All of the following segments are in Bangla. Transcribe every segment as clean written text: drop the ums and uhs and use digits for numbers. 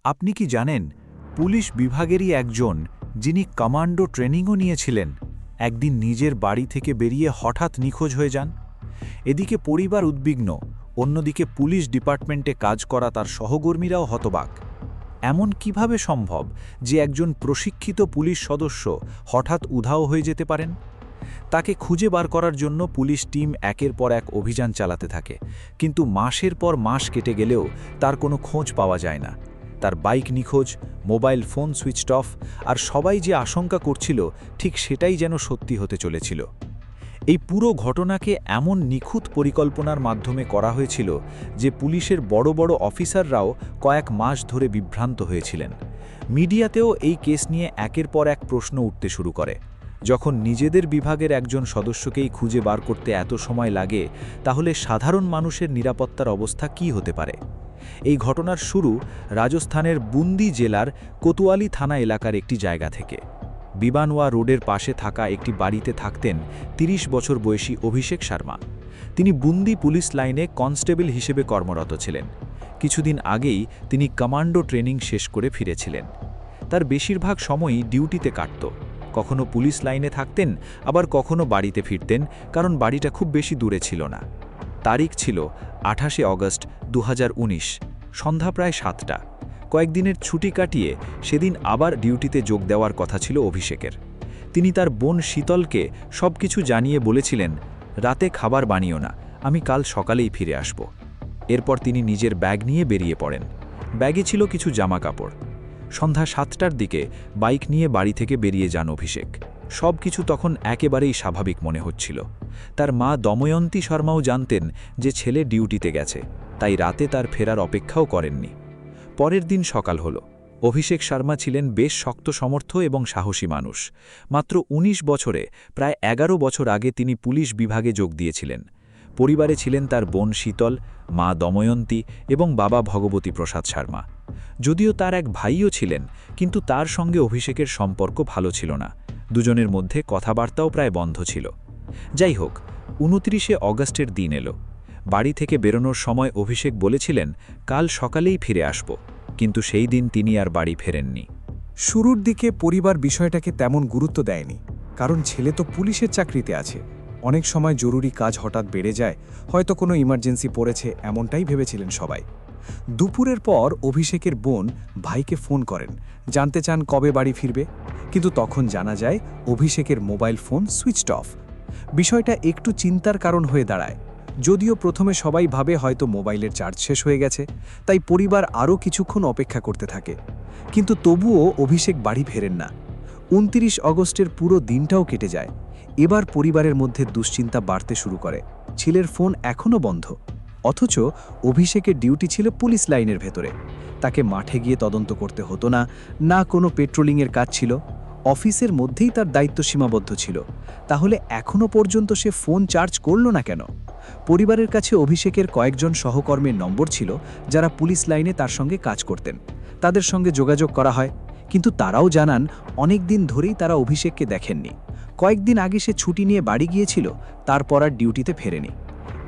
আপনি কি জানেন, পুলিশ বিভাগেরই একজন, যিনি কমান্ডো ট্রেনিংও নিয়েছিলেন, একদিন নিজের বাড়ি থেকে বেরিয়ে হঠাৎ নিখোঁজ হয়ে যান। এদিকে পরিবার উদ্বিগ্ন, অন্যদিকে পুলিশ ডিপার্টমেন্টে কাজ করা তার সহকর্মীরাও হতবাক। এমন কিভাবে সম্ভব যে একজন প্রশিক্ষিত পুলিশ সদস্য হঠাৎ উধাও হয়ে যেতে পারেন? তাকে খুঁজে বার করার জন্য পুলিশ টিম একের পর এক অভিযান চালাতে থাকে, কিন্তু মাসের পর মাস কেটে গেলেও তার কোনো খোঁজ পাওয়া যায় না। তার বাইক নিখোঁজ, মোবাইল ফোন সুইচড অফ, আর সবাই যে আশঙ্কা করছিল ঠিক সেটাই যেন সত্যি হতে চলেছিল। এই পুরো ঘটনাকে এমন নিখুঁত পরিকল্পনার মাধ্যমে করা হয়েছিল যে পুলিশের বড় বড় অফিসাররাও কয়েক মাস ধরে বিভ্রান্ত হয়েছিলেন। মিডিয়াতেও এই কেস নিয়ে একের পর এক প্রশ্ন উঠতে শুরু করে। যখন নিজেদের বিভাগের একজন সদস্যকেই খুঁজে বার করতে এত সময় লাগে, তাহলে সাধারণ মানুষের নিরাপত্তার অবস্থা কী হতে পারে? এই ঘটনার শুরু রাজস্থানের বুন্দি জেলার কোতোয়ালি থানা এলাকার একটি জায়গা থেকে। বিবানওয়া রোডের পাশে থাকা একটি বাড়িতে থাকতেন ৩০ বছর বয়সী অভিষেক শর্মা। তিনি বুন্দি পুলিশ লাইনে কনস্টেবল হিসেবে কর্মরত ছিলেন। কিছুদিন আগেই তিনি কমান্ডো ট্রেনিং শেষ করে ফিরেছিলেন। তার বেশিরভাগ সময়ই ডিউটিতে কাটত। কখনো পুলিশ লাইনে থাকতেন, আবার কখনো বাড়িতে ফিরতেন, কারণ বাড়িটা খুব বেশি দূরে ছিল না। তারিখ ছিল ২৮ অগস্ট ২০১৯, সন্ধ্যা প্রায় ৭টা। কয়েকদিনের ছুটি কাটিয়ে সেদিন আবার ডিউটিতে যোগ দেওয়ার কথা ছিল অভিষেকের। তিনি তার বোন শীতলকে সবকিছু জানিয়ে বলেছিলেন, রাতে খাবার বানিও না, আমি কাল সকালেই ফিরে আসব। এরপর তিনি নিজের ব্যাগ নিয়ে বেরিয়ে পড়েন। ব্যাগে ছিল কিছু জামাকাপড়। সন্ধ্যা ৭টার দিকে বাইক নিয়ে বাড়ি থেকে বেরিয়ে যান অভিষেক। সব কিছু তখন একেবারেই স্বাভাবিক মনে হচ্ছিল। তার মা দময়ন্তী শর্মাও জানতেন যে ছেলে ডিউটিতে গেছে, তাই রাতে তার ফেরার অপেক্ষাও করেননি। পরের দিন সকাল হলো। অভিষেক শর্মা ছিলেন বেশ শক্ত সমর্থ এবং সাহসী মানুষ। মাত্র ১৯ বছরে, প্রায় ১১ বছর আগে তিনি পুলিশ বিভাগে যোগ দিয়েছিলেন। পরিবারে ছিলেন তার বোন শীতল, মা দময়ন্তী এবং বাবা ভগবতী প্রসাদ শর্মা। যদিও তার এক ভাইও ছিলেন, কিন্তু তার সঙ্গে অভিষেকের সম্পর্ক ভালো ছিল না। দুজনের মধ্যে কথাবার্তাও প্রায় বন্ধ ছিল। যাই হোক, ২৯ অগস্টের দিন এলো। বাড়ি থেকে বেরোনোর সময় অভিষেক বলেছিলেন, কাল সকালেই ফিরে আসব, কিন্তু সেই দিন তিনি আর বাড়ি ফেরেননি। শুরুর দিকে পরিবার বিষয়টাকে তেমন গুরুত্ব দেয়নি, কারণ ছেলে তো পুলিশের চাকরিতে আছে। অনেক সময় জরুরি কাজ হঠাৎ বেড়ে যায়, হয়তো কোনো ইমার্জেন্সি পড়েছে, এমনটাই ভেবেছিলেন সবাই। দুপুরের পর অভিষেকের বোন ভাইকে ফোন করেন, জানতে চান কবে বাড়ি ফিরবে, কিন্তু তখন জানা যায় অভিষেকের মোবাইল ফোন সুইচড অফ। বিষয়টা একটু চিন্তার কারণ হয়ে দাঁড়ায়। যদিও প্রথমে সবাই ভাবে হয়তো মোবাইলের চার্জ শেষ হয়ে গেছে, তাই পরিবার আরও কিছুক্ষণ অপেক্ষা করতে থাকে। কিন্তু তবুও অভিষেক বাড়ি ফেরেন না। ২৯ অগস্টের পুরো দিনটাও কেটে যায়। এবার পরিবারের মধ্যে দুশ্চিন্তা বাড়তে শুরু করে। ছেলের ফোন এখনও বন্ধ, অথচ অভিষেকের ডিউটি ছিল পুলিশ লাইনের ভেতরে। তাকে মাঠে গিয়ে তদন্ত করতে হতো না, না কোনো পেট্রোলিংয়ের কাজ ছিল। অফিসের মধ্যেই তার দায়িত্ব সীমাবদ্ধ ছিল। তাহলে এখনও পর্যন্ত সে ফোন চার্জ করল না কেন? পরিবারের কাছে অভিষেকের কয়েকজন সহকর্মীর নম্বর ছিল, যারা পুলিশ লাইনে তার সঙ্গে কাজ করতেন। তাদের সঙ্গে যোগাযোগ করা হয়, কিন্তু তারাও জানান অনেক দিন ধরেই তারা অভিষেককে দেখেননি। কয়েকদিন আগে সে ছুটি নিয়ে বাড়ি গিয়েছিল, তারপর আর ডিউটিতে ফেরেনি।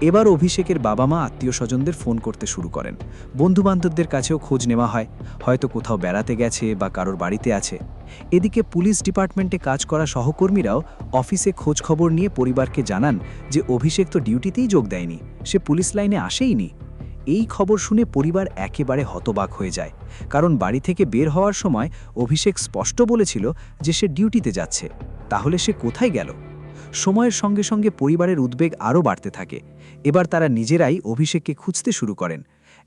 এবার অভিষেকের বাবা মা আত্মীয় স্বজনদের ফোন করতে শুরু করেন। বন্ধুবান্ধবদের কাছেও খোঁজ নেওয়া হয়, হয়তো কোথাও বেড়াতে গেছে বা কারোর বাড়িতে আছে। এদিকে পুলিশ ডিপার্টমেন্টে কাজ করা সহকর্মীরাও অফিসে খোঁজ খবর নিয়ে পরিবারকে জানান যে অভিষেক তো ডিউটিতেই যোগ দেয়নি, সে পুলিশ লাইনে আসেইনি। এই খবর শুনে পরিবার একেবারে হতবাক হয়ে যায়, কারণ বাড়ি থেকে বের হওয়ার সময় অভিষেক স্পষ্ট বলেছিল যে সে ডিউটিতে যাচ্ছে। তাহলে সে কোথায় গেল? সময়ের সঙ্গে সঙ্গে পরিবারের উদ্বেগ আরও বাড়তে থাকে। এবার তারা নিজেরাই অভিষেককে খুঁজতে শুরু করেন।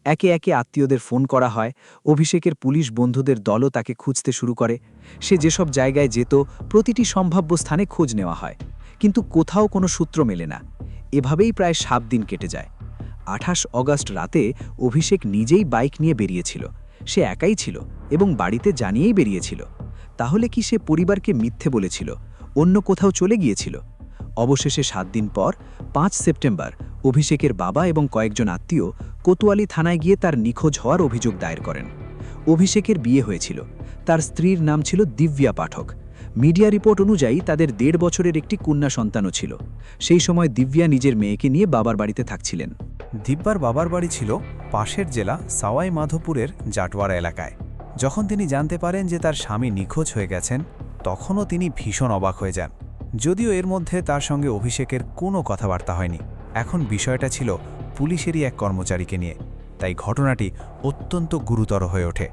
একে একে আত্মীয়দের ফোন করা হয়। অভিষেকের পুলিশ বন্ধুদের দলও তাকে খুঁজতে শুরু করে। সে যেসব জায়গায় যেত, প্রতিটি সম্ভাব্য স্থানে খোঁজ নেওয়া হয়, কিন্তু কোথাও কোনো সূত্র মেলে না। এভাবেই প্রায় ৭ দিন কেটে যায়। ২৮ অগস্ট রাতে অভিষেক নিজেই বাইক নিয়ে বেরিয়েছিল। সে একাই ছিল এবং বাড়িতে জানিয়েই বেরিয়েছিল। তাহলে কি সে পরিবারকে মিথ্যে বলেছিল, অন্য কোথাও চলে গিয়েছিল? অবশেষে ৭ দিন পর ৫ সেপ্টেম্বর অভিষেকের বাবা এবং কয়েকজন আত্মীয় কোতোয়ালি থানায় গিয়ে তার নিখোঁজ হওয়ার অভিযোগ দায়ের করেন। অভিষেকের বিয়ে হয়েছিল, তার স্ত্রীর নাম ছিল দিব্যা পাঠক। মিডিয়া রিপোর্ট অনুযায়ী তাদের ১.৫ বছরের একটি কন্যা সন্তানও ছিল। সেই সময় দিব্যা নিজের মেয়েকে নিয়ে বাবার বাড়িতে থাকছিলেন। দিব্যার বাবার বাড়ি ছিল পাশের জেলা সাওয়াই মাধোপুরের জাটওয়ারা এলাকায়। যখন তিনি জানতে পারেন যে তার স্বামী নিখোঁজ হয়ে গেছেন, তখনও তিনি ভীষণ অবাক হয়ে যান। যদিও এর মধ্যে তার সঙ্গে অভিষেকের কোনো কথাবার্তা হয়নি। এখন বিষয়টা ছিল পুলিশেরই এক কর্মচারীকে নিয়ে, তাই ঘটনাটি অত্যন্ত গুরুতর হয়ে ওঠে।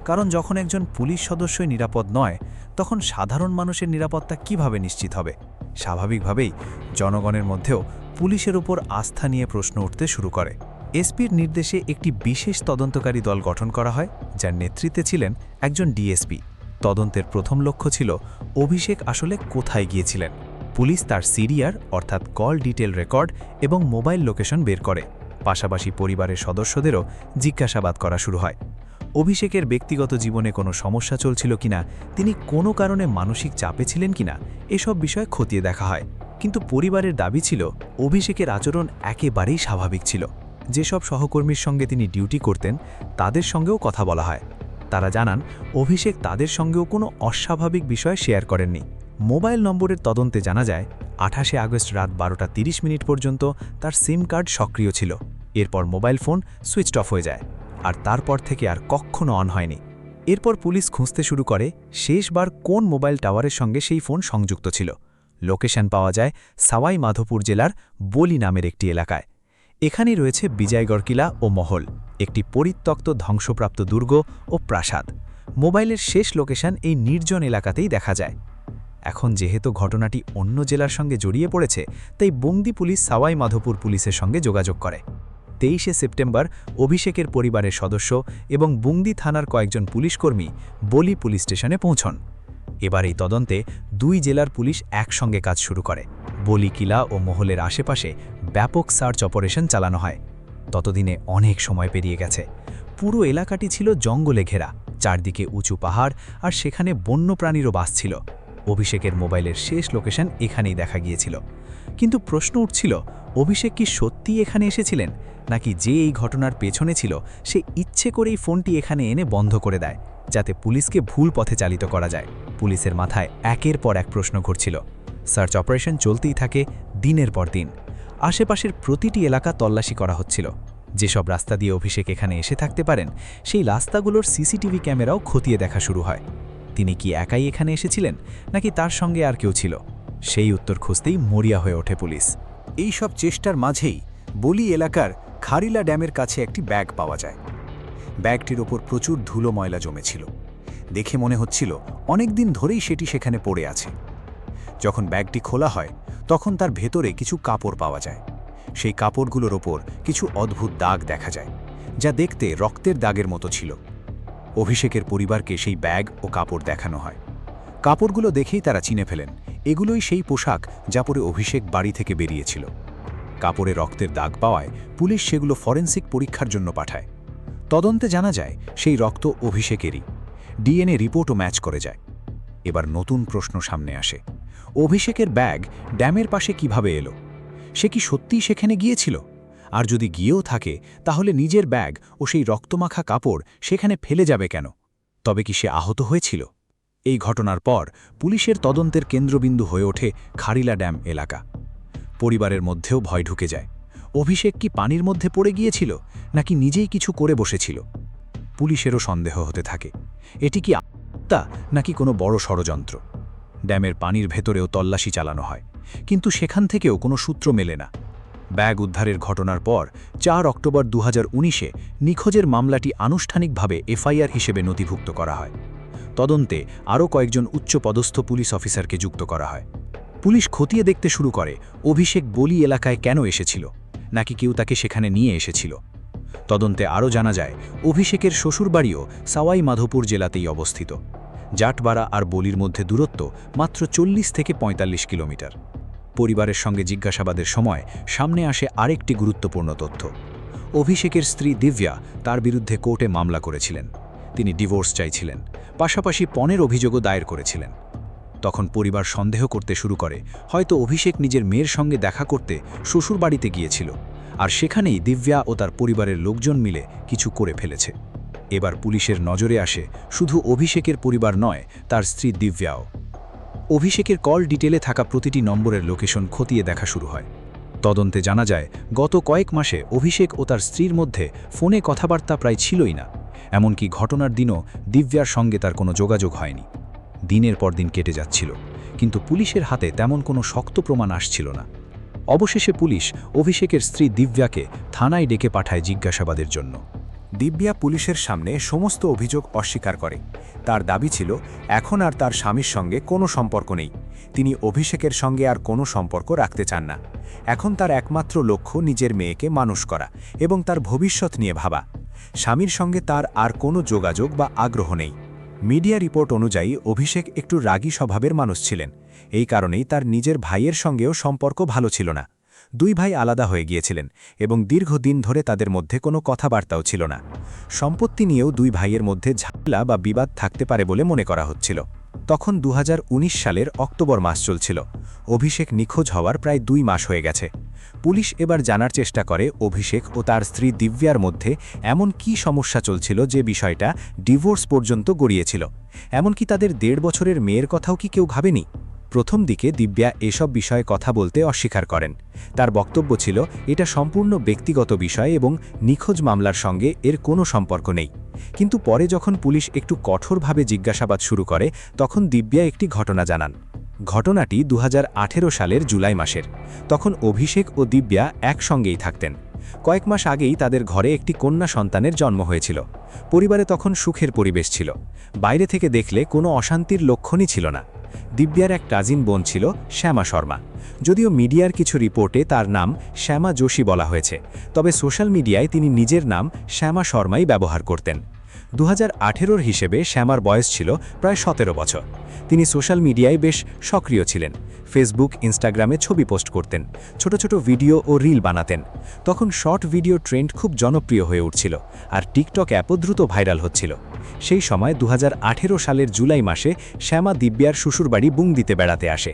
কারণ যখন একজন পুলিশ সদস্যই নিরাপদ নয়, তখন সাধারণ মানুষের নিরাপত্তা কিভাবে নিশ্চিত হবে? স্বাভাবিকভাবেই জনগণের মধ্যেও পুলিশের উপর আস্থা নিয়ে প্রশ্ন উঠতে শুরু করে। এসপির নির্দেশে একটি বিশেষ তদন্তকারী দল গঠন করা হয়, যার নেতৃত্বে ছিলেন একজন ডিএসপি। তদন্তের প্রথম লক্ষ্য ছিল অভিষেক আসলে কোথায় গিয়েছিলেন। পুলিশ তার সিরিয়ার অর্থাৎ কল ডিটেল রেকর্ড এবং মোবাইল লোকেশন বের করে। পাশাপাশি পরিবারের সদস্যদেরও জিজ্ঞাসাবাদ করা শুরু হয়। অভিষেকের ব্যক্তিগত জীবনে কোনো সমস্যা চলছিল কিনা, তিনি কোনো কারণে মানসিক চাপে ছিলেন কিনা, এসব বিষয় খতিয়ে দেখা হয়। কিন্তু পরিবারের দাবি ছিল অভিষেকের আচরণ একেবারেই স্বাভাবিক ছিল। যেসব সহকর্মীর সঙ্গে তিনি ডিউটি করতেন, তাদের সঙ্গেও কথা বলা হয়। তারা জানান অভিষেক তাদের সঙ্গেও কোনো অস্বাভাবিক বিষয় শেয়ার করেননি। মোবাইল নম্বরের তদন্তে জানা যায় 28 আগস্ট রাত 12:30 পর্যন্ত তার সিম কার্ড সক্রিয় ছিল। এরপর মোবাইল ফোন সুইচড অফ হয়ে যায়, আর তারপর থেকে আর কখনো অন হয়নি। এরপর পুলিশ খুঁজতে শুরু করে শেষবার কোন মোবাইল টাওয়ারের সঙ্গে সেই ফোন সংযুক্ত ছিল। লোকেশন পাওয়া যায় সাওয়াই মাধোপুর জেলার বলি নামের একটি এলাকায়। এখানেই রয়েছে বিজয়গড় কিলা ও মহল, একটি পরিত্যক্ত ধ্বংসপ্রাপ্ত দুর্গ ও প্রাসাদ। মোবাইলের শেষ লোকেশন এই নির্জন এলাকাতেই দেখা যায়। এখন যেহেতু ঘটনাটি অন্য জেলার সঙ্গে জড়িয়ে পড়েছে, তাই বংদি পুলিশ সাওয়াই মাধোপুর পুলিশের সঙ্গে যোগাযোগ করে। 23 সেপ্টেম্বর অভিষেকের পরিবারের সদস্য এবং বুংদি থানার কয়েকজন পুলিশকর্মী বলি পুলিশ স্টেশনে পৌঁছন। এবার এই তদন্তে 2 জেলার পুলিশ একসঙ্গে কাজ শুরু করে। বলি কিলা ও মহলের আশেপাশে ব্যাপক সার্চ অপারেশন চালানো হয়। ততদিনে অনেক সময় পেরিয়ে গেছে। পুরো এলাকাটি ছিল জঙ্গলে ঘেরা, চারদিকে উঁচু পাহাড়, আর সেখানে বন্যপ্রাণীরও বাস ছিল। অভিষেকের মোবাইলের শেষ লোকেশন এখানেই দেখা গিয়েছিল। কিন্তু প্রশ্ন উঠছিল, অভিষেক কি সত্যিই এখানে এসেছিলেন, নাকি যে এই ঘটনার পেছনে ছিল সে ইচ্ছে করেই ফোনটি এখানে এনে বন্ধ করে দেয়, যাতে পুলিশকে ভুল পথে চালিত করা যায়? পুলিশের মাথায় একের পর এক প্রশ্ন ঘুরছিল। সার্চ অপারেশন চলতেই থাকে দিনের পর দিন। আশেপাশের প্রতিটি এলাকা তল্লাশি করা হচ্ছিল। যেসব রাস্তা দিয়ে অভিষেক এখানে এসে থাকতে পারেন, সেই রাস্তাগুলোর সিসিটিভি ক্যামেরাও খতিয়ে দেখা শুরু হয়। তিনি কি একাই এখানে এসেছিলেন, নাকি তার সঙ্গে আর কেউ ছিল? সেই উত্তর খুঁজতেই মরিয়া হয়ে ওঠে পুলিশ। এই সব চেষ্টার মাঝেই বলি এলাকার খারিলা ড্যামের কাছে একটি ব্যাগ পাওয়া যায়। ব্যাগটির ওপর প্রচুর ধুলো ময়লা জমেছিল। দেখে মনে হচ্ছিল অনেক দিন ধরেই সেটি সেখানে পড়ে আছে। যখন ব্যাগটি খোলা হয়, তখন তার ভেতরে কিছু কাপড় পাওয়া যায়। সেই কাপড়গুলোর ওপর কিছু অদ্ভুত দাগ দেখা যায়, যা দেখতে রক্তের দাগের মতো ছিল। অভিষেকের পরিবারকে সেই ব্যাগ ও কাপড় দেখানো হয়। কাপড়গুলো দেখেই তারা চিনে ফেলেন এগুলোই সেই পোশাক যা পরে অভিষেক বাড়ি থেকে বেরিয়েছিল। কাপড়ে রক্তের দাগ পাওয়ায় পুলিশ সেগুলো ফরেনসিক পরীক্ষার জন্য পাঠায়। তদন্তে জানা যায় সেই রক্ত অভিষেকেরই। ডিএনএ রিপোর্টও ম্যাচ করে যায়। এবার নতুন প্রশ্ন সামনে আসে, অভিষেকের ব্যাগ ড্যামের পাশে কিভাবে এলো? সে কি সত্যিই সেখানে গিয়েছিল? আর যদি গিয়েও থাকে, তাহলে নিজের ব্যাগ ও সেই রক্তমাখা কাপড় সেখানে ফেলে যাবে কেন? তবে কি সে আহত হয়েছিল? এই ঘটনার পর পুলিশের তদন্তের কেন্দ্রবিন্দু হয়ে ওঠে খারিলা ড্যাম এলাকা। পরিবারের মধ্যেও ভয় ঢুকে যায়। অভিষেক কি পানির মধ্যে পড়ে গিয়েছিল, নাকি নিজেই কিছু করে বসেছিল? পুলিশেরও সন্দেহ হতে থাকে, এটি কি আত্মহত্যা নাকি কোনো বড় ষড়যন্ত্র? ড্যামের পানির ভেতরেও তল্লাশি চালানো হয়, কিন্তু সেখান থেকেও কোনো সূত্র মেলে না। ব্যাগ উদ্ধারের ঘটনার পর 4 অক্টোবর 2019-এ নিখোঁজের মামলাটি আনুষ্ঠানিকভাবে এফআইআর হিসেবে নথিভুক্ত করা হয়। তদন্তে আরও কয়েকজন উচ্চপদস্থ পুলিশ অফিসারকে যুক্ত করা হয়। পুলিশ খতিয়ে দেখতে শুরু করে অভিষেক বলি এলাকায় কেন এসেছিল, নাকি কেউ তাকে সেখানে নিয়ে এসেছিল। তদন্তে আরও জানা যায় অভিষেকের শ্বশুরবাড়িও সাওয়াই মাধোপুর জেলাতেই অবস্থিত। জাটবাড়া আর বলির মধ্যে দূরত্ব মাত্র 40 থেকে 45 কিলোমিটার। পরিবারের সঙ্গে জিজ্ঞাসাবাদের সময় সামনে আসে আরেকটি গুরুত্বপূর্ণ তথ্য। অভিষেকের স্ত্রী দিব্যা তার বিরুদ্ধে কোর্টে মামলা করেছিলেন। তিনি ডিভোর্স চাইছিলেন, পাশাপাশি পণের অভিযোগও দায়ের করেছিলেন। তখন পরিবার সন্দেহ করতে শুরু করে হয়তো অভিষেক নিজের মেয়ের সঙ্গে দেখা করতে শ্বশুরবাড়িতে গিয়েছিল, আর সেখানেই দিব্যা ও তার পরিবারের লোকজন মিলে কিছু করে ফেলেছে। এবার পুলিশের নজরে আসে শুধু অভিষেকের পরিবার নয়, তার স্ত্রী দিব্যাও। অভিষেকের কল ডিটেলে থাকা প্রতিটি নম্বরের লোকেশন খতিয়ে দেখা শুরু হয়। তদন্তে জানা যায় গত কয়েক মাসে অভিষেক ও তার স্ত্রীর মধ্যে ফোনে কথাবার্তা প্রায় ছিলই না। এমনকি ঘটনার দিনও দিব্যার সঙ্গে তার কোনো যোগাযোগ হয়নি। দিনের পর দিন কেটে যাচ্ছিল, কিন্তু পুলিশের হাতে তেমন কোনো শক্ত প্রমাণ আসছিল না। অবশেষে পুলিশ অভিষেকের স্ত্রী দিব্যাকে থানায় ডেকে পাঠায় জিজ্ঞাসাবাদের জন্য। দিব্যা পুলিশের সামনে সমস্ত অভিযোগ অস্বীকার করে। তার দাবি ছিল এখন আর তার স্বামীর সঙ্গে কোনো সম্পর্ক নেই, তিনি অভিষেকের সঙ্গে আর কোনো সম্পর্ক রাখতে চান না। এখন তার একমাত্র লক্ষ্য নিজের মেয়েকে মানুষ করা এবং তার ভবিষ্যৎ নিয়ে ভাবা। স্বামীর সঙ্গে তার আর কোনো যোগাযোগ বা আগ্রহ নেই। মিডিয়া রিপোর্ট অনুযায়ী অভিষেক একটু রাগী স্বভাবের মানুষ ছিলেন, এই কারণেই তার নিজের ভাইয়ের সঙ্গেও সম্পর্ক ভালো ছিল না। দুই ভাই আলাদা হয়ে গিয়েছিলেন এবং দীর্ঘদিন ধরে তাদের মধ্যে কোনো কথাবার্তাও ছিল না। সম্পত্তি নিয়েও দুই ভাইয়ের মধ্যে ঝামেলা বা বিবাদ থাকতে পারে বলে মনে করা হচ্ছিল। তখন 2019 সালের অক্টোবর মাস চলছিল। অভিষেক নিখোঁজ হওয়ার প্রায় 2 মাস হয়ে গেছে। পুলিশ এবার জানার চেষ্টা করে অভিষেক ও তার স্ত্রী দিব্যার মধ্যে এমন কী সমস্যা চলছিল যে বিষয়টা ডিভোর্স পর্যন্ত গড়িয়েছিল। এমনকি তাদের 1.5 বছরের মেয়ের কথাও কি কেউ ভাবেনি? প্রথম দিকে দিব্যা এসব বিষয়ে কথা বলতে অস্বীকার করেন। তার বক্তব্য ছিল এটা সম্পূর্ণ ব্যক্তিগত বিষয় এবং নিখোঁজ মামলার সঙ্গে এর কোনো সম্পর্ক নেই। কিন্তু পরে যখন পুলিশ একটু কঠোরভাবে জিজ্ঞাসাবাদ শুরু করে তখন দিব্যা একটি ঘটনা জানান। ঘটনাটি 2018 সালের জুলাই মাসের। তখন অভিষেক ও দিব্যা একসঙ্গেই থাকতেন। কয়েক মাস আগেই তাদের ঘরে একটি কন্যা সন্তানের জন্ম হয়েছিল। পরিবারে তখন সুখের পরিবেশ ছিল। বাইরে থেকে দেখলে কোনো অশান্তির লক্ষণই ছিল না। দিব্যার এক কাজিন বোন ছিল শ্যামা শর্মা। যদিও মিডিয়ার কিছু রিপোর্টে তার নাম শ্যামা যোশী বলা হয়েছে, তবে সোশ্যাল মিডিয়ায় তিনি নিজের নাম শ্যামা শর্মাই ব্যবহার করতেন। 2018 হিসেবে শ্যামার বয়স ছিল প্রায় 17 বছর। তিনি সোশ্যাল মিডিয়ায় বেশ সক্রিয় ছিলেন। ফেসবুক, ইনস্টাগ্রামে ছবি পোস্ট করতেন, ছোট ছোট ভিডিও ও রিল বানাতেন। তখন শর্ট ভিডিও ট্রেন্ড খুব জনপ্রিয় হয়ে উঠছিল, আর টিকটক অ্যাপও দ্রুত ভাইরাল হচ্ছিল। সেই সময় 2018 সালের জুলাই মাসে শ্যামা দিব্যার শ্বশুরবাড়ি বুংদিতে বেড়াতে আসে।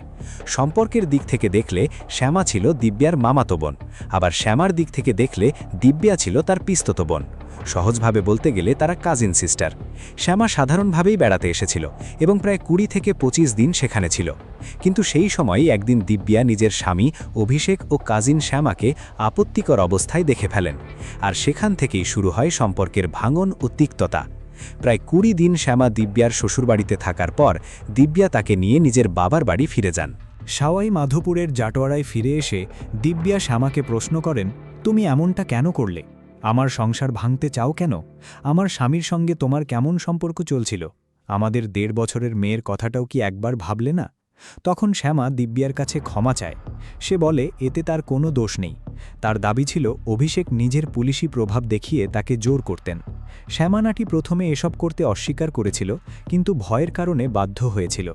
সম্পর্কের দিক থেকে দেখলে শ্যামা ছিল দিব্যার মামাতো বোন, আবার শ্যামার দিক থেকে দেখলে দিব্যা ছিল তার পিস্তত বোন। সহজভাবে বলতে গেলে তারা কাজিন সিস্টার। শ্যামা সাধারণভাবেই বেড়াতে এসেছিল এবং প্রায় 20 থেকে 25 দিন সেখানে ছিল। কিন্তু সেই সময়ই একদিন দিব্যা নিজের স্বামী অভিষেক ও কাজিন শ্যামাকে আপত্তিকর অবস্থায় দেখে ফেলেন, আর সেখান থেকেই শুরু হয় সম্পর্কের ভাঙন ও তিক্ততা। প্রায় 20 দিন শ্যামা দিব্যার শ্বশুরবাড়িতে থাকার পর দিব্যা তাকে নিয়ে নিজের বাবার বাড়ি ফিরে যান। সাওয়াই মাধোপুরের জাটোয়ারায় ফিরে এসে দিব্যা শ্যামাকে প্রশ্ন করেন, তুমি এমনটা কেন করলে? আমার সংসার ভাঙতে চাও কেন? আমার স্বামীর সঙ্গে তোমার কেমন সম্পর্ক চলছিল? আমাদের 1.5 বছরের মেয়ের কথাটাও কি একবার ভাবলে না? তখন শ্যামা দিব্যার কাছে ক্ষমা চায়। সে বলে এতে তার কোনো দোষ নেই। তার দাবি ছিল অভিষেক নিজের পুলিশি প্রভাব দেখিয়ে তাকে জোর করতেন। শ্যামা নাটি প্রথমে এসব করতে অস্বীকার করেছিল, কিন্তু ভয়ের কারণে বাধ্য হয়েছিল।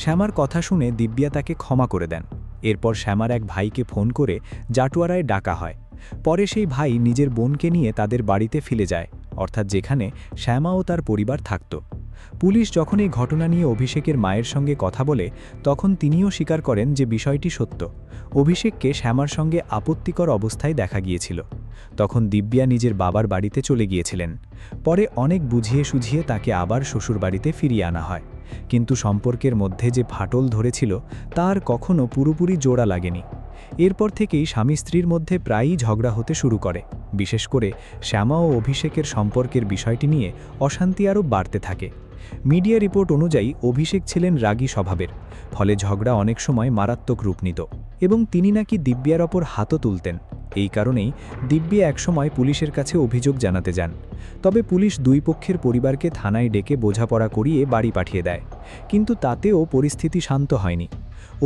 শ্যামার কথা শুনে দিব্যা তাকে ক্ষমা করে দেন। এরপর শ্যামার এক ভাইকে ফোন করে জাটোয়ারায় ডাকা হয়। পরে সেই ভাই নিজের বোনকে নিয়ে তাদের বাড়িতে ফিরে যায়, অর্থাৎ যেখানে শ্যামা ও তার পরিবার থাকত। পুলিশ যখন এই ঘটনা নিয়ে অভিষেকের মায়ের সঙ্গে কথা বলে তখন তিনিও স্বীকার করেন যে বিষয়টি সত্য। অভিষেককে শ্যামার সঙ্গে আপত্তিকর অবস্থায় দেখা গিয়েছিল। তখন দিব্যা নিজের বাবার বাড়িতে চলে গিয়েছিলেন। পরে অনেক বুঝিয়ে সুঝিয়ে তাকে আবার শ্বশুরবাড়িতে ফিরিয়ে আনা হয়, কিন্তু সম্পর্কের মধ্যে যে ফাটল ধরেছিল তার কখনো পুরোপুরি জোড়া লাগেনি। এরপর থেকেই স্বামী স্ত্রীর মধ্যে প্রায়ই ঝগড়া হতে শুরু করে। বিশেষ করে শ্যামা ও অভিষেকের সম্পর্কের বিষয়টি নিয়ে অশান্তি আরও বাড়তে থাকে। মিডিয়া রিপোর্ট অনুযায়ী অভিষেক ছিলেন রাগী স্বভাবের, ফলে ঝগড়া অনেক সময় মারাত্মক রূপ নিত এবং তিনি নাকি দিব্যার ওপর হাতও তুলতেন। এই কারণেই দিব্যা একসময় পুলিশের কাছে অভিযোগ জানাতে যান। তবে পুলিশ দুই পক্ষের পরিবারকে থানায় ডেকে বোঝাপড়া করিয়ে বাড়ি পাঠিয়ে দেয়, কিন্তু তাতেও পরিস্থিতি শান্ত হয়নি।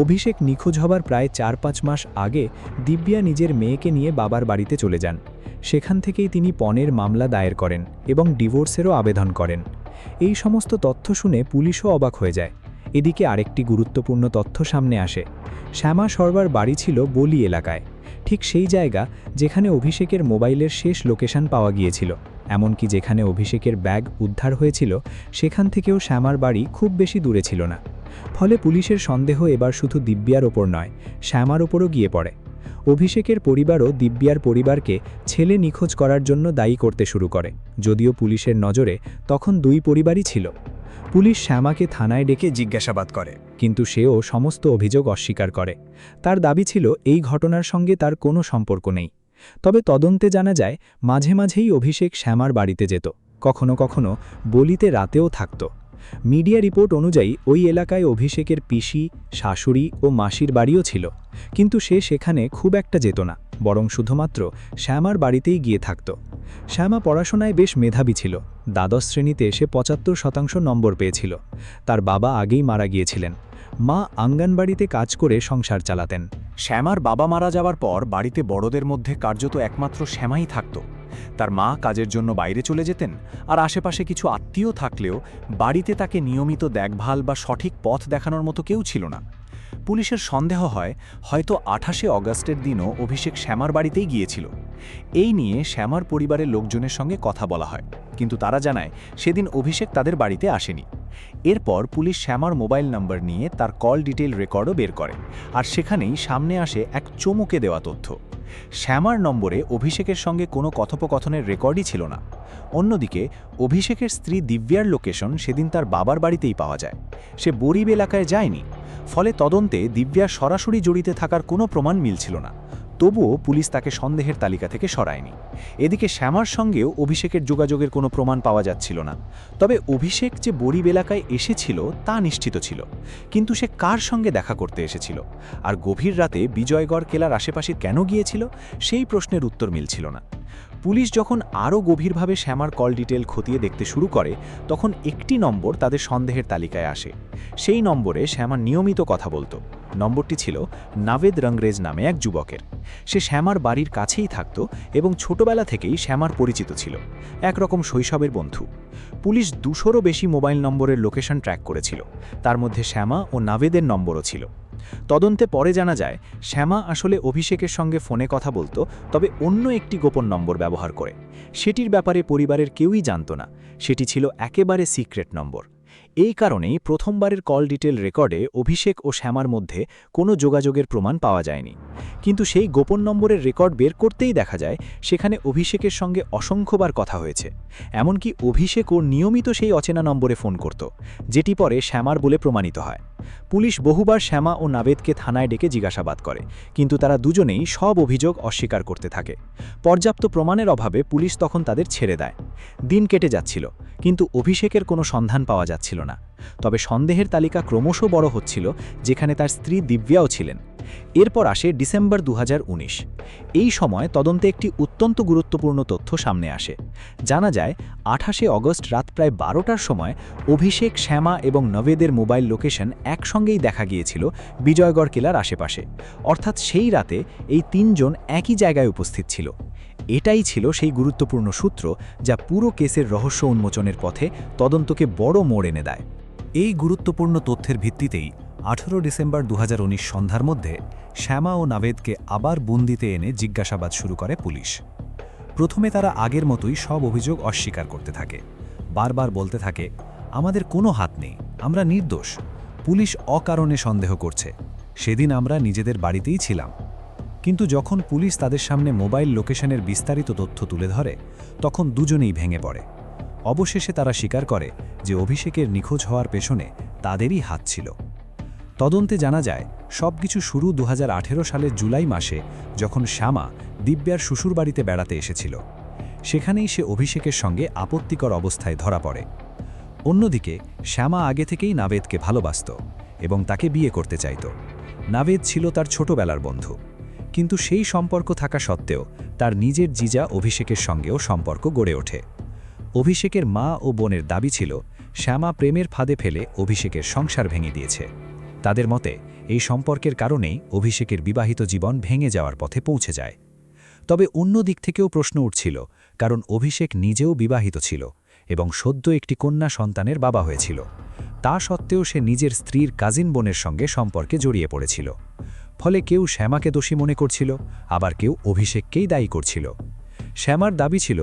অভিষেক নিখোঁজ হবার প্রায় 4-5 মাস আগে দিব্যা নিজের মেয়েকে নিয়ে বাবার বাড়িতে চলে যান। সেখান থেকেই তিনি পণের মামলা দায়ের করেন এবং ডিভোর্সেরও আবেদন করেন। এই সমস্ত তথ্য শুনে পুলিশও অবাক হয়ে যায়। এদিকে আরেকটি গুরুত্বপূর্ণ তথ্য সামনে আসে। শ্যামা শর্মার বাড়ি ছিল বলি এলাকায়, ঠিক সেই জায়গা যেখানে অভিষেকের মোবাইলের শেষ লোকেশন পাওয়া গিয়েছিল। এমনকি যেখানে অভিষেকের ব্যাগ উদ্ধার হয়েছিল সেখান থেকেও শ্যামার বাড়ি খুব বেশি দূরে ছিল না। ফলে পুলিশের সন্দেহ এবার শুধু দিব্যার ওপর নয়, শ্যামার ওপরও গিয়ে পড়ে। অভিষেকের পরিবারও দিব্যার পরিবারকে ছেলে নিখোঁজ করার জন্য দায়ী করতে শুরু করে, যদিও পুলিশের নজরে তখন দুই পরিবারই ছিল। পুলিশ শ্যামাকে থানায় ডেকে জিজ্ঞাসাবাদ করে, কিন্তু সেও সমস্ত অভিযোগ অস্বীকার করে। তার দাবি ছিল এই ঘটনার সঙ্গে তার কোনো সম্পর্ক নেই। তবে তদন্তে জানা যায় মাঝে মাঝেই অভিষেক শ্যামার বাড়িতে যেত, কখনো কখনো বলিতে রাতেও থাকত। মিডিয়া রিপোর্ট অনুযায়ী ওই এলাকায় অভিষেকের পিসি, শাশুড়ি ও মাসির বাড়িও ছিল, কিন্তু সে সেখানে খুব একটা যেত না, বরং শুধুমাত্র শ্যামার বাড়িতেই গিয়ে থাকত। শ্যামা পড়াশোনায় বেশ মেধাবী ছিল। দ্বাদশ শ্রেণীতে সে ৭৫% নম্বর পেয়েছিল। তার বাবা আগেই মারা গিয়েছিলেন। মা আঙ্গনবাড়িতে কাজ করে সংসার চালাতেন। শ্যামার বাবা মারা যাওয়ার পর বাড়িতে বড়দের মধ্যে কার্যত একমাত্র শ্যামাই থাকত। তার মা কাজের জন্য বাইরে চলে যেতেন, আর আশেপাশে কিছু আত্মীয় থাকলেও বাড়িতে তাকে নিয়মিত দেখভাল বা সঠিক পথ দেখানোর মতো কেউ ছিল না। পুলিশের সন্দেহ হয় হয়তো ২৮শে অগাস্টের দিনও অভিষেক শ্যামার বাড়িতেই গিয়েছিল। এই নিয়ে শ্যামার পরিবারের লোকজনের সঙ্গে কথা বলা হয়, কিন্তু তারা জানায় সেদিন অভিষেক তাদের বাড়িতে আসেনি। এরপর পুলিশ শ্যামার মোবাইল নাম্বার নিয়ে তার কল ডিটেইল রেকর্ডও বের করে, আর সেখানেই সামনে আসে এক চমকে দেওয়া তথ্য। শ্যামার নম্বরে অভিষেকের সঙ্গে কোনো কথোপকথনের রেকর্ডই ছিল না। অন্যদিকে অভিষেকের স্ত্রী দিব্যার লোকেশন সেদিন তার বাবার বাড়িতেই পাওয়া যায়। সে বরিব এলাকায় যায়নি, ফলে তদন্তে দিব্যার সরাসরি জড়িতে থাকার কোনো প্রমাণ মিলছিল না। তবুও পুলিশ তাকে সন্দেহের তালিকা থেকে সরায়নি। এদিকে শ্যামার সঙ্গেও অভিষেকের যোগাযোগের কোনো প্রমাণ পাওয়া যাচ্ছিল না। তবে অভিষেক যে বরিব এলাকায় এসেছিল তা নিশ্চিত ছিল, কিন্তু সে কার সঙ্গে দেখা করতে এসেছিল আর গভীর রাতে বিজয়গড় কেলার আশেপাশে কেন গিয়েছিল সেই প্রশ্নের উত্তর মিলছিল না। পুলিশ যখন আরও গভীরভাবে শ্যামার কল ডিটেল খতিয়ে দেখতে শুরু করে, তখন একটি নম্বর তাদের সন্দেহের তালিকায় আসে। সেই নম্বরে শ্যামা নিয়মিত কথা বলতো। নম্বরটি ছিল নাভেদ রংরেজ নামে এক যুবকের। সে শ্যামার বাড়ির কাছেই থাকত এবং ছোটবেলা থেকেই শ্যামার পরিচিত ছিল, একরকম শৈশবের বন্ধু। পুলিশ ২০০রও বেশি মোবাইল নম্বরের লোকেশন ট্র্যাক করেছিল, তার মধ্যে শ্যামা ও নাভেদের নম্বরও ছিল। তদন্তে পরে জানা যায় শ্যামা আসলে অভিষেকের সঙ্গে ফোনে কথা বলতো, তবে অন্য একটি গোপন নম্বর ব্যবহার করে। সেটির ব্যাপারে পরিবারের কেউই জানত না, সেটি ছিল একেবারে সিক্রেট নম্বর। এই কারণেই প্রথমবারের কল ডিটেল রেকর্ডে অভিষেক ও শ্যামার মধ্যে কোনো যোগাযোগের প্রমাণ পাওয়া যায়নি, কিন্তু সেই গোপন নম্বরের রেকর্ড বের করতেই দেখা যায় সেখানে অভিষেকের সঙ্গে অসংখ্যবার কথা হয়েছে। এমনকি অভিষেকও নিয়মিত সেই অচেনা নম্বরে ফোন করত, যেটি পরে শ্যামার বলে প্রমাণিত হয়। পুলিশ বহুবার শ্যামা ও নাভেদকে থানায় ডেকে জিজ্ঞাসাবাদ করে, কিন্তু তারা দুজনেই সব অভিযোগ অস্বীকার করতে থাকে। পর্যাপ্ত প্রমাণের অভাবে পুলিশ তখন তাদের ছেড়ে দেয়। দিন কেটে যাচ্ছিল, কিন্তু অভিষেকের কোনো সন্ধান পাওয়া যাচ্ছিল না। তবে সন্দেহের তালিকা ক্রমশ বড় হচ্ছিল, যেখানে তার স্ত্রী দিব্যাও ছিলেন। এরপর আসে ডিসেম্বর ২০১৯। এই সময় তদন্তে একটি অত্যন্ত গুরুত্বপূর্ণ তথ্য সামনে আসে। জানা যায় ২৮শে অগস্ট রাত প্রায় ১২টার সময় অভিষেক, শ্যামা এবং নভেদের মোবাইল লোকেশন একসঙ্গেই দেখা গিয়েছিল বিজয়গড় কেলার আশেপাশে। অর্থাৎ সেই রাতে এই তিনজন একই জায়গায় উপস্থিত ছিল। এটাই ছিল সেই গুরুত্বপূর্ণ সূত্র যা পুরো কেসের রহস্য উন্মোচনের পথে তদন্তকে বড় মোড় এনে দেয়। এই গুরুত্বপূর্ণ তথ্যের ভিত্তিতেই ১৮ ডিসেম্বর ২০১৯ সন্ধ্যার মধ্যে শ্যামা ও নাভেদকে আবার বন্দিতে এনে জিজ্ঞাসাবাদ শুরু করে পুলিশ। প্রথমে তারা আগের মতোই সব অভিযোগ অস্বীকার করতে থাকে, বারবার বলতে থাকে, আমাদের কোনো হাত নেই, আমরা নির্দোষ, পুলিশ অকারণে সন্দেহ করছে, সেদিন আমরা নিজেদের বাড়িতেই ছিলাম। কিন্তু যখন পুলিশ তাদের সামনে মোবাইল লোকেশনের বিস্তারিত তথ্য তুলে ধরে, তখন দুজনেই ভেঙে পড়ে। অবশেষে তারা স্বীকার করে যে অভিষেকের নিখোঁজ হওয়ার পেছনে তাদেরই হাত ছিল। তদন্তে জানা যায় সবকিছু শুরু ২০১৮ সালের জুলাই মাসে, যখন শ্যামা দিব্যার শ্বশুরবাড়িতে বেড়াতে এসেছিল। সেখানেই সে অভিষেকের সঙ্গে আপত্তিকর অবস্থায় ধরা পড়ে। অন্যদিকে শ্যামা আগে থেকেই নাভেদকে ভালোবাসত এবং তাকে বিয়ে করতে চাইত। নাভেদ ছিল তার ছোটবেলার বন্ধু, কিন্তু সেই সম্পর্ক থাকা সত্ত্বেও তার নিজের জিজা অভিষেকের সঙ্গেও সম্পর্ক গড়ে ওঠে। অভিষেকের মা ও বোনের দাবি ছিল শ্যামা প্রেমের ফাঁদে ফেলে অভিষেকের সংসার ভেঙে দিয়েছে। তাদের মতে এই সম্পর্কের কারণেই অভিষেকের বিবাহিত জীবন ভেঙে যাওয়ার পথে পৌঁছে যায়। তবে অন্য দিক থেকেও প্রশ্ন উঠছিল, কারণ অভিষেক নিজেও বিবাহিত ছিল এবং সদ্য একটি কন্যা সন্তানের বাবা হয়েছিল। তা সত্ত্বেও সে নিজের স্ত্রীর কাজিন বোনের সঙ্গে সম্পর্কে জড়িয়ে পড়েছিল। ফলে কেউ শ্যামাকে দোষী মনে করছিল, আবার কেউ অভিষেককেই দায়ী করছিল। শ্যামার দাবি ছিল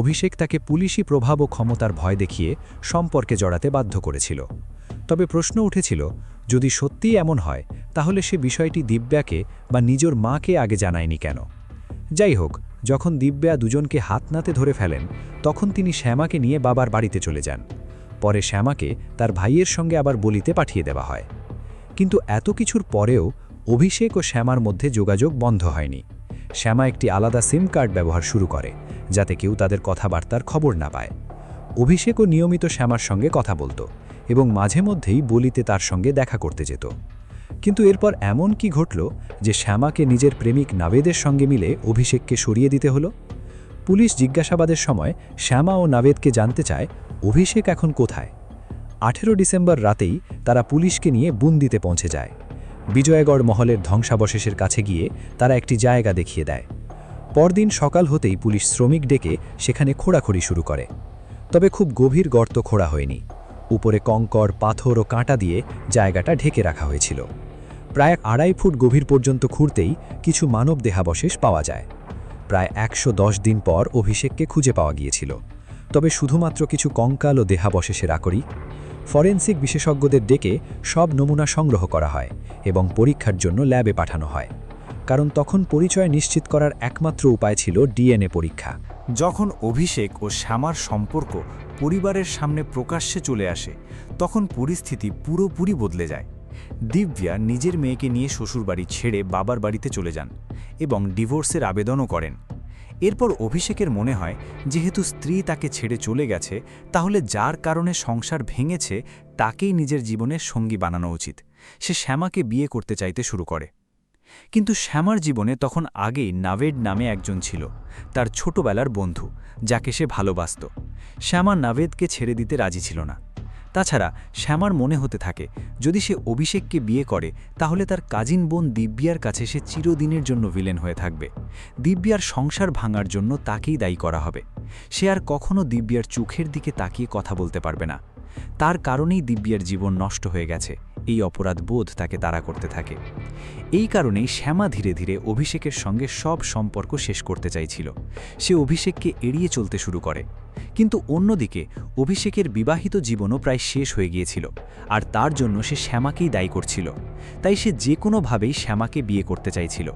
অভিষেক তাকে পুলিশি প্রভাব ও ক্ষমতার ভয় দেখিয়ে সম্পর্কে জড়াতে বাধ্য করেছিল। তবে প্রশ্ন উঠেছিল, যদি সত্যিই এমন হয় তাহলে সে বিষয়টি দিব্যাকে বা নিজের মাকে আগে জানায়নি কেন? যাই হোক, যখন দিব্যা দুজনকে হাত নাতে ধরে ফেলেন, তখন তিনি শ্যামাকে নিয়ে বাবার বাড়িতে চলে যান। পরে শ্যামাকে তার ভাইয়ের সঙ্গে আবার বলিতে পাঠিয়ে দেওয়া হয়। কিন্তু এত কিছুর পরেও অভিষেক ও শ্যামার মধ্যে যোগাযোগ বন্ধ হয়নি। শ্যামা একটি আলাদা সিম কার্ড ব্যবহার শুরু করে, যাতে কেউ তাদের কথাবার্তার খবর না পায়। অভিষেকও নিয়মিত শ্যামার সঙ্গে কথা বলতো এবং মাঝে মধ্যেই বলিতে তার সঙ্গে দেখা করতে যেত। কিন্তু এরপর এমন কি ঘটল যে শ্যামাকে নিজের প্রেমিক নাভেদের সঙ্গে মিলে অভিষেককে সরিয়ে দিতে হলো? পুলিশ জিজ্ঞাসাবাদের সময় শ্যামা ও নাভেদকে জানতে চায় অভিষেক এখন কোথায়। 18 ডিসেম্বর রাতেই তারা পুলিশকে নিয়ে বুন্দিতে পৌঁছে যায়। বিজয়গড় মহলের ধ্বংসাবশেষের কাছে গিয়ে তারা একটি জায়গা দেখিয়ে দেয়। পরদিন সকাল হতেই পুলিশ শ্রমিক ডেকে সেখানে খোঁড়াখুড়ি শুরু করে। তবে খুব গভীর গর্ত খোঁড়া হয়নি। উপরে কঙ্কর, পাথর ও কাঁটা দিয়ে জায়গাটা ঢেকে রাখা হয়েছিল। প্রায় 2.5 ফুট গভীর পর্যন্ত খুঁড়তেই কিছু মানব দেহাবশেষ পাওয়া যায়। প্রায় 110 দিন পর অভিষেককে খুঁজে পাওয়া গিয়েছিল, তবে শুধুমাত্র কিছু কঙ্কাল ও দেহাবশেষের আকরি। ফরেনসিক বিশেষজ্ঞদের ডেকে সব নমুনা সংগ্রহ করা হয় এবং পরীক্ষার জন্য ল্যাবে পাঠানো হয়, কারণ তখন পরিচয় নিশ্চিত করার একমাত্র উপায় ছিল ডিএনএ পরীক্ষা। যখন অভিষেক ও শ্যামার সম্পর্ক পরিবারের সামনে প্রকাশ্যে চলে আসে, তখন পরিস্থিতি পুরোপুরি বদলে যায়। দিব্যা নিজের মেয়েকে নিয়ে শ্বশুরবাড়ি ছেড়ে বাবার বাড়িতে চলে যান এবং ডিভোর্সের আবেদনও করেন। এরপর অভিষেকের মনে হয় যেহেতু স্ত্রী তাকে ছেড়ে চলে গেছে, তাহলে যার কারণে সংসার ভেঙেছে তাকেই নিজের জীবনের সঙ্গী বানানো উচিত। সে শ্যামাকে বিয়ে করতে চাইতে শুরু করে। কিন্তু শ্যামার জীবনে তখন আগেই নাভেদ নামে একজন ছিল, তার ছোটবেলার বন্ধু, যাকে সে ভালোবাসত। শ্যামা নাভেদকে ছেড়ে দিতে রাজি ছিল না। তাছাড়া শ্যামার মনে হতে থাকে যদি সে অভিষেককে বিয়ে করে তাহলে তার কাজিন বোন দিব্যার কাছে সে চিরদিনের জন্য ভিলেন হয়ে থাকবে। দিব্যার সংসার ভাঙার জন্য তাকেই দায়ী করা হবে। সে আর কখনো দিব্যার চোখের দিকে তাকিয়ে কথা বলতে পারবে না। তার কারণেই দিব্যার জীবন নষ্ট হয়ে গেছে, এই অপরাধ বোধ তাকে তাড়া করতে থাকে। এই কারণেই শ্যামা ধীরে ধীরে অভিষেকের সঙ্গে সব সম্পর্ক শেষ করতে চাইছিল। সে অভিষেককে এড়িয়ে চলতে শুরু করে। কিন্তু অন্যদিকে অভিষেকের বিবাহিত জীবনও প্রায় শেষ হয়ে গিয়েছিল, আর তার জন্য সে শ্যামাকেই দায়ী করছিল। তাই সে যে কোনোভাবেই শ্যামাকে বিয়ে করতে চাইছিল।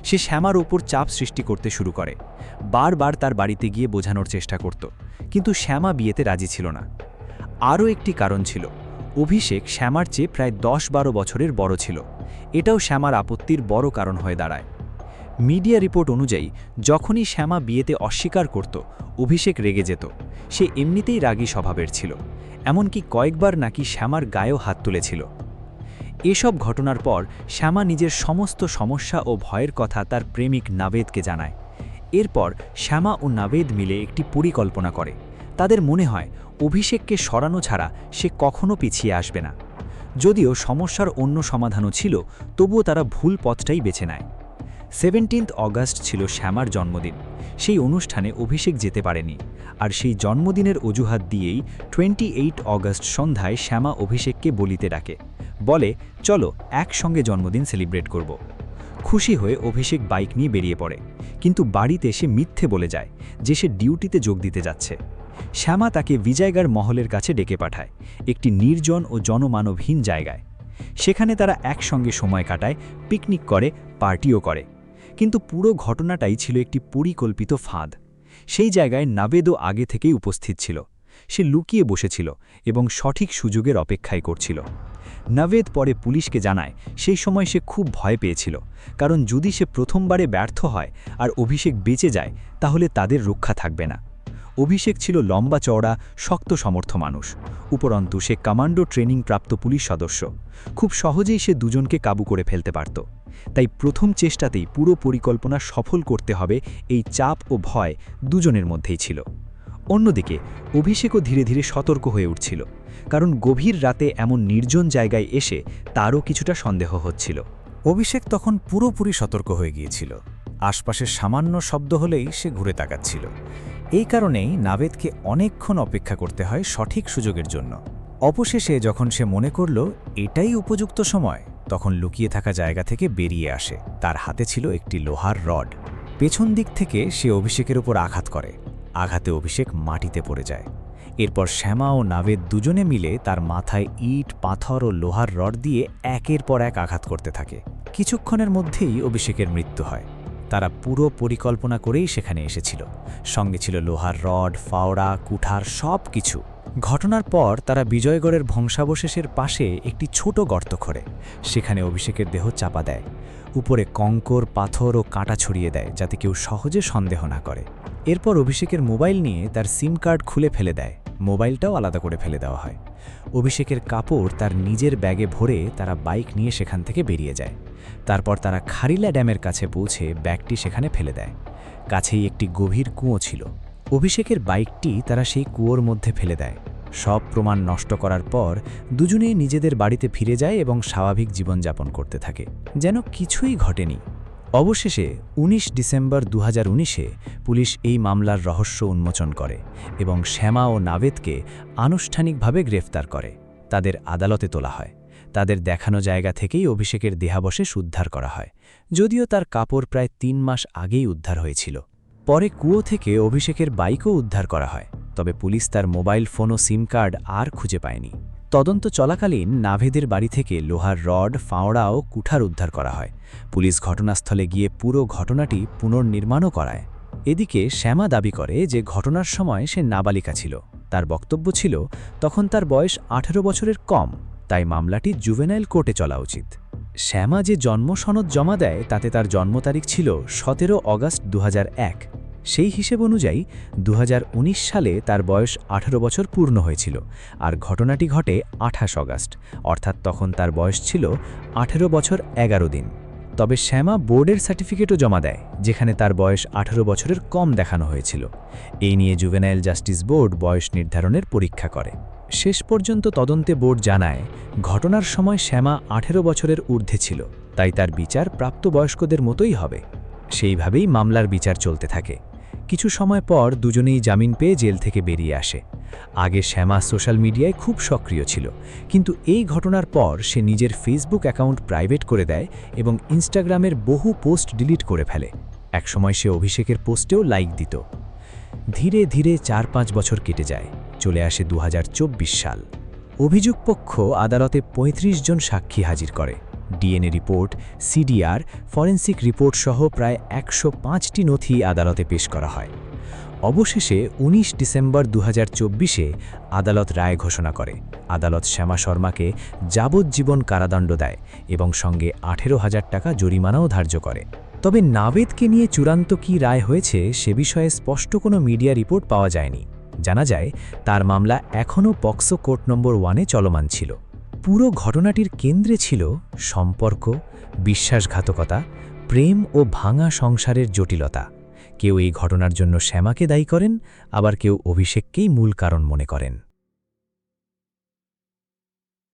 সে শ্যামার ওপর চাপ সৃষ্টি করতে শুরু করে। বারবার তার বাড়িতে গিয়ে বোঝানোর চেষ্টা করত, কিন্তু শ্যামা বিয়েতে রাজি ছিল না। আরও একটি কারণ ছিল, অভিষেক শ্যামার চেয়ে প্রায় 10-12 বছরের বড় ছিল। এটাও শ্যামার আপত্তির বড় কারণ হয়ে দাঁড়ায়। মিডিয়া রিপোর্ট অনুযায়ী যখনই শ্যামা বিয়েতে অস্বীকার করত, অভিষেক রেগে যেত। সে এমনিতেই রাগী স্বভাবের ছিল, এমনকি কয়েকবার নাকি শ্যামার গায়েও হাত তুলেছিল। এসব ঘটনার পর শ্যামা নিজের সমস্ত সমস্যা ও ভয়ের কথা তার প্রেমিক নাভেদকে জানায়। এরপর শ্যামা ও নাভেদ মিলে একটি পরিকল্পনা করে। তাদের মনে হয় অভিষেককে সরানো ছাড়া সে কখনো পিছিয়ে আসবে না। যদিও সমস্যার অন্য সমাধানও ছিল, তবুও তারা ভুল পথটাই বেছে নেয়। 17 অগাস্ট ছিল শ্যামার জন্মদিন। সেই অনুষ্ঠানে অভিষেক যেতে পারেনি, আর সেই জন্মদিনের অজুহাত দিয়েই 28 অগাস্ট সন্ধ্যায় শ্যামা অভিষেককে বলিতে ডাকে। বলে, চলো একসঙ্গে জন্মদিন সেলিব্রেট করব। খুশি হয়ে অভিষেক বাইক নিয়ে বেরিয়ে পড়ে, কিন্তু বাড়িতে সে মিথ্যে বলে যায় যে সে ডিউটিতে যোগ দিতে যাচ্ছে। শ্যামা তাকে বিজয়গড় মহলের কাছে ডেকে পাঠায়, একটি নির্জন ও জনমানবহীন জায়গায়। সেখানে তারা একসঙ্গে সময় কাটায়, পিকনিক করে, পার্টিও করে। কিন্তু পুরো ঘটনাটাই ছিল একটি পরিকল্পিত ফাঁদ। সেই জায়গায় নাভেদও আগে থেকেই উপস্থিত ছিল। সে লুকিয়ে বসেছিল এবং সঠিক সুযোগের অপেক্ষায় করছিল। নাভেদ পরে পুলিশকে জানায় সেই সময় সে খুব ভয় পেয়েছিল, কারণ যদি সে প্রথমবারে ব্যর্থ হয় আর অভিষেক বেঁচে যায় তাহলে তাদের রক্ষা থাকবে না। অভিষেক ছিল লম্বা চওড়া, শক্ত সমর্থ মানুষ। উপরন্তু সে কমান্ডো ট্রেনিং প্রাপ্ত পুলিশ সদস্য। খুব সহজেই সে দুজনকে কাবু করে ফেলতে পারত। তাই প্রথম চেষ্টাতেই পুরো পরিকল্পনা সফল করতে হবে, এই চাপ ও ভয় দুজনের মধ্যেই ছিল। অন্যদিকে অভিষেকও ধীরে ধীরে সতর্ক হয়ে উঠছিল, কারণ গভীর রাতে এমন নির্জন জায়গায় এসে তারও কিছুটা সন্দেহ হচ্ছিল। অভিষেক তখন পুরোপুরি সতর্ক হয়ে গিয়েছিল। আশপাশের সামান্য শব্দ হলেই সে ঘুরে তাকাচ্ছিল। এই কারণেই নাভেদকে অনেকক্ষণ অপেক্ষা করতে হয় সঠিক সুযোগের জন্য। অবশেষে যখন সে মনে করল এটাই উপযুক্ত সময়, তখন লুকিয়ে থাকা জায়গা থেকে বেরিয়ে আসে। তার হাতে ছিল একটি লোহার রড। পেছন দিক থেকে সে অভিষেকের উপর আঘাত করে। আঘাতে অভিষেক মাটিতে পড়ে যায়। এরপর শ্যামা ও নাভেদ দুজনে মিলে তার মাথায় ইট, পাথর ও লোহার রড দিয়ে একের পর এক আঘাত করতে থাকে। কিছুক্ষণের মধ্যেই অভিষেকের মৃত্যু হয়। তারা পুরো পরিকল্পনা করেই সেখানে এসেছিল। সঙ্গে ছিল লোহার রড, ফাওড়া, কুঠার, সব কিছু। ঘটনার পর তারা বিজয়গড়ের ধ্বংসাবশেষের পাশে একটি ছোট গর্ত খোঁড়ে। সেখানে অভিষেকের দেহ চাপা দেয়। উপরে কঙ্কর, পাথর ও কাঁটা ছড়িয়ে দেয় যাতে কেউ সহজে সন্দেহ না করে। এরপর অভিষেকের মোবাইল নিয়ে তার সিম কার্ড খুলে ফেলে দেয়। মোবাইলটাও আলাদা করে ফেলে দেওয়া হয়। অভিষেকের কাপড় তার নিজের ব্যাগে ভরে তারা বাইক নিয়ে সেখান থেকে বেরিয়ে যায়। তারপর তারা খারিলা ড্যামের কাছে পৌঁছে ব্যাগটি সেখানে ফেলে দেয়। কাছেই একটি গভীর কুঁয়ো ছিল। অভিষেকের বাইকটি তারা সেই কুয়োর মধ্যে ফেলে দেয়। সব প্রমাণ নষ্ট করার পর দুজনেই নিজেদের বাড়িতে ফিরে যায় এবং স্বাভাবিক জীবনযাপন করতে থাকে, যেন কিছুই ঘটেনি। অবশেষে ১৯ ডিসেম্বর ২০১৯-এ পুলিশ এই মামলার রহস্য উন্মোচন করে এবং শ্যামা ও নাভেদকে আনুষ্ঠানিকভাবে গ্রেফতার করে। তাদের আদালতে তোলা হয়। তাদের দেখানো জায়গা থেকেই অভিষেকের দেহাবশেষ উদ্ধার করা হয়, যদিও তার কাপড় প্রায় ৩ মাস আগেই উদ্ধার হয়েছিল। পরে কুয়ো থেকে অভিষেকের বাইকও উদ্ধার করা হয়, তবে পুলিশ তার মোবাইল ফোন ও সিম কার্ড আর খুঁজে পায়নি। তদন্ত চলাকালীন নাভেদের বাড়ি থেকে লোহার রড, ফাওড়া ও কুঠার উদ্ধার করা হয়। পুলিশ ঘটনাস্থলে গিয়ে পুরো ঘটনাটি পুনর্নির্মাণও করায়। এদিকে শ্যামা দাবি করে যে ঘটনার সময় সে নাবালিকা ছিল। তার বক্তব্য ছিল তখন তার বয়স ১৮ বছরের কম, তাই মামলাটি জুভেনাইল কোর্টে চলা উচিত। শ্যামা যে জন্ম সনদ জমা দেয় তাতে তার জন্ম তারিখ ছিল ১৭ অগাস্ট ২০০১। সেই হিসেব অনুযায়ী ২০১৯ সালে তার বয়স ১৮ বছর পূর্ণ হয়েছিল, আর ঘটনাটি ঘটে ২৮ অগাস্ট, অর্থাৎ তখন তার বয়স ছিল ১৮ বছর ১১ দিন। তবে শ্যামা বোর্ডের সার্টিফিকেটও জমা দেয়, যেখানে তার বয়স ১৮ বছরের কম দেখানো হয়েছিল। এই নিয়ে জুভেনাইল জাস্টিস বোর্ড বয়স নির্ধারণের পরীক্ষা করে। শেষ পর্যন্ত তদন্তে বোর্ড জানায় ঘটনার সময় শ্যামা ১৮ বছরের ঊর্ধ্বে ছিল, তাই তার বিচার প্রাপ্তবয়স্কদের মতোই হবে। সেইভাবেই মামলার বিচার চলতে থাকে। কিছু সময় পর দুজনেই জামিন পেয়ে জেল থেকে বেরিয়ে আসে। আগে শ্যামা সোশ্যাল মিডিয়ায় খুব সক্রিয় ছিল, কিন্তু এই ঘটনার পর সে নিজের ফেসবুক অ্যাকাউন্ট প্রাইভেট করে দেয় এবং ইনস্টাগ্রামের বহু পোস্ট ডিলিট করে ফেলে। একসময় সে অভিষেকের পোস্টেও লাইক দিত। ধীরে ধীরে ৪-৫ বছর কেটে যায়। চলে আসে ২০২৪ সাল। অভিযোগ পক্ষ আদালতে ৩৫ জন সাক্ষী হাজির করে। DNA report, CDR, forensic report সহ প্রায় ১০৫টি নথি আদালতে পেশ করা হয়। অবশেষে ১৯ ডিসেম্বর ২০২৪-এ আদালত রায় ঘোষণা করে। আদালত শ্যামা শর্মাকে যাবজ্জীবন কারাদণ্ড দেয় এবং সঙ্গে ১৮,০০০ টাকা জরিমানাও ধার্য করে। তবে নাভেদকে নিয়ে চূড়ান্ত কী রায় হয়েছে সে বিষয়ে স্পষ্ট কোনো মিডিয়া রিপোর্ট পাওয়া যায়নি। জানা যায় তার মামলা এখনও পক্সো কোর্ট নম্বর 1-এ চলমান ছিল। পুরো ঘটনাটির কেন্দ্রে ছিল সম্পর্ক, বিশ্বাসঘাতকতা, প্রেম ও ভাঙা সংসারের জটিলতা। কেউ এই ঘটনার জন্য শ্যামাকে দায়ী করেন, আবার কেউ অভিষেককেই মূল কারণ মনে করেন।